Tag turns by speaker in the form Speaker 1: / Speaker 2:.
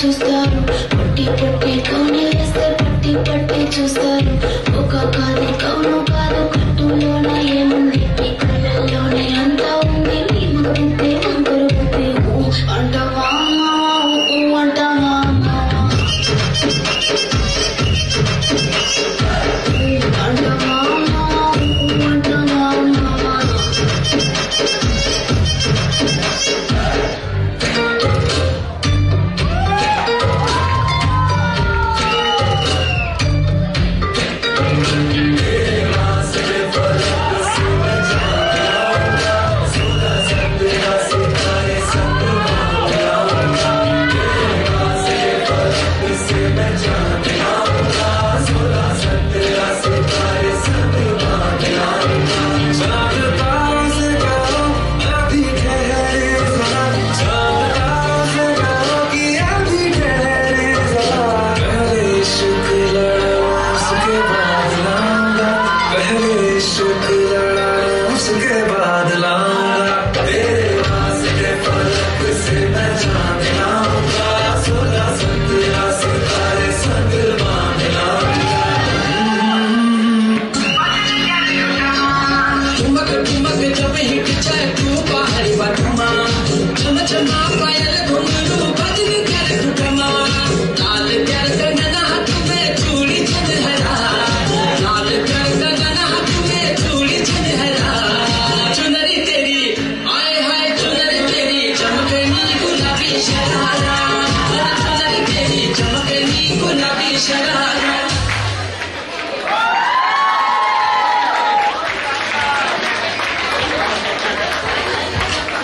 Speaker 1: చూస్తారు, పట్టి పట్టి కౌని వేస్తే పట్టి పట్టి చూస్తారు. ఒక కాదు కౌను కాదు కట్టులోన ఏముంది, ఈ కళ్ళల్లోనే అంతా ఉంది. నీ మగబుద్ధి వంకరు బుద్ధి అంటవా అంటవా
Speaker 2: उसके बाद लाऊंगा तेरे वास्ते फलक से मैं चांद लाऊंगा, 16 17 सितारे संग बांध लाऊंगा। ठुमक ठुमक जब हिट जाए तू पहाड़ी बटमा, छम छमा पायल घुंघरू बजनी कर ठुकमा, लाल प्यार कंगना हाथ में चूड़ी छनहरा, लाल प्यार कंगना हाथ में चूड़ी छनहरा। चुनरी तेरी आए हाय चुनरी तेरी चमकनी गुलाबी शरारा, चुनरी तेरी चमकनी गुलाबी शरारा।